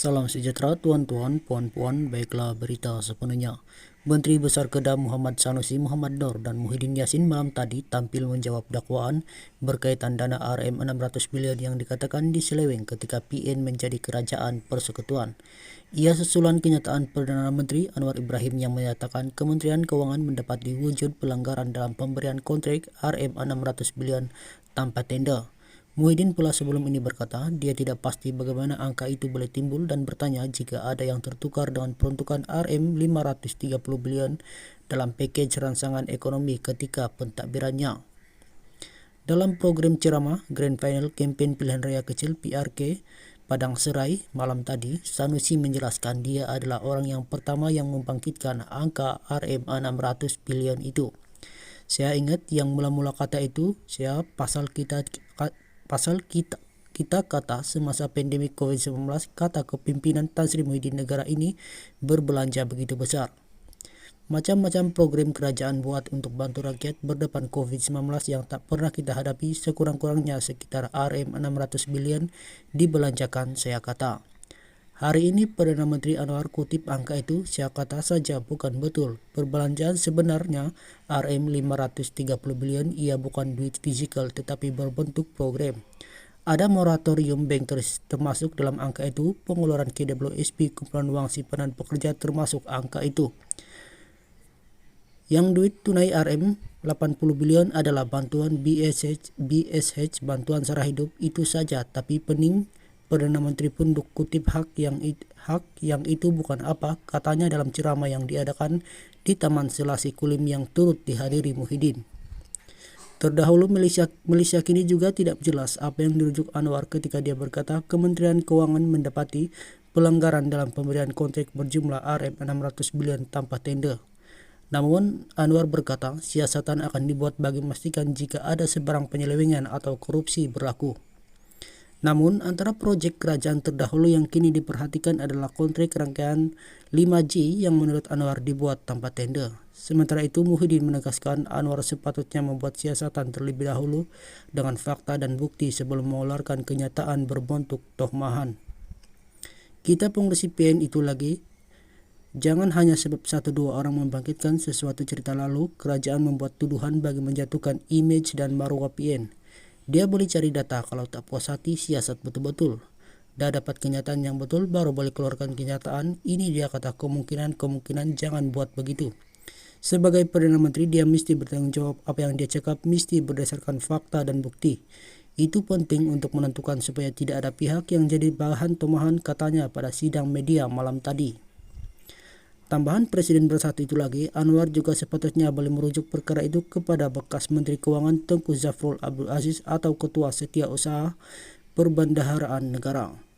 Salam sejahtera tuan-tuan, puan-puan, baiklah berita sepenuhnya. Menteri Besar Kedah Muhammad Sanusi Muhammad Nur dan Muhyiddin Yassin malam tadi tampil menjawab dakwaan berkaitan dana Rm 600 bilion yang dikatakan diseleweng ketika PN menjadi kerajaan persekutuan. Ia susulan kenyataan Perdana Menteri Anwar Ibrahim yang menyatakan Kementerian Keuangan mendapati wujud pelanggaran dalam pemberian kontrak Rm 600 bilion tanpa tender. Muhyiddin pula sebelum ini berkata dia tidak pasti bagaimana angka itu boleh timbul dan bertanya jika ada yang tertukar dengan peruntukan Rm 530 bilion dalam pakej rangsangan ekonomi ketika pentadbirannya. Dalam program ceramah Grand Final Kempen Pilihan Raya Kecil PRK Padang Serai malam tadi, Sanusi menjelaskan dia adalah orang yang pertama yang membangkitkan angka Rm 600 bilion itu. Saya ingat yang mula-mula kata itu, kita kata semasa pandemi COVID-19, kata kepimpinan Tan Sri Muhyiddin negara ini berbelanja begitu besar. Macam-macam program kerajaan buat untuk bantu rakyat berdepan COVID-19 yang tak pernah kita hadapi, sekurang-kurangnya sekitar Rm 600 bilion dibelanjakan, saya kata. Hari ini Perdana Menteri Anwar kutip angka itu, saya kata saja bukan betul. Perbelanjaan sebenarnya Rm 530 bilion ia bukan duit fisikal tetapi berbentuk program. Ada moratorium bankers termasuk dalam angka itu, pengeluaran KWSP kumpulan uang simpanan pekerja termasuk angka itu. Yang duit tunai Rm 80 bilion adalah bantuan BSH bantuan sara hidup itu saja, tapi pening Perdana Menteri pun kutip hak yang itu bukan apa, katanya dalam ceramah yang diadakan di Taman Selasi Kulim yang turut dihadiri Muhyiddin. Terdahulu Malaysia kini juga tidak jelas apa yang dirujuk Anwar ketika dia berkata Kementerian Keuangan mendapati pelanggaran dalam pemberian kontrak berjumlah Rm 600 bilion tanpa tender. Namun Anwar berkata siasatan akan dibuat bagi memastikan jika ada sebarang penyelewengan atau korupsi berlaku. Namun, antara proyek kerajaan terdahulu yang kini diperhatikan adalah kontrak rangkaian 5G yang menurut Anwar dibuat tanpa tender. Sementara itu, Muhyiddin menegaskan Anwar sepatutnya membuat siasatan terlebih dahulu dengan fakta dan bukti sebelum mengeluarkan kenyataan berbentuk tohmahan. Kita pengurus PN itu lagi, jangan hanya sebab 1-2 orang membangkitkan sesuatu cerita lalu, kerajaan membuat tuduhan bagi menjatuhkan image dan marwah PN. Dia boleh cari data, kalau tak puas hati siasat betul-betul. Dah dapat kenyataan yang betul baru boleh keluarkan kenyataan. Ini dia kata kemungkinan jangan buat begitu. Sebagai Perdana Menteri dia mesti bertanggung jawab apa yang dia cakap mesti berdasarkan fakta dan bukti. Itu penting untuk menentukan supaya tidak ada pihak yang jadi bahan tomahan katanya pada sidang media malam tadi. Tambahan Presiden bersatu itu lagi, Anwar juga sepatutnya boleh merujuk perkara itu kepada bekas Menteri Keuangan Tengku Zafrul Abdul Aziz atau Ketua Setiausaha Perbendaharaan Negara.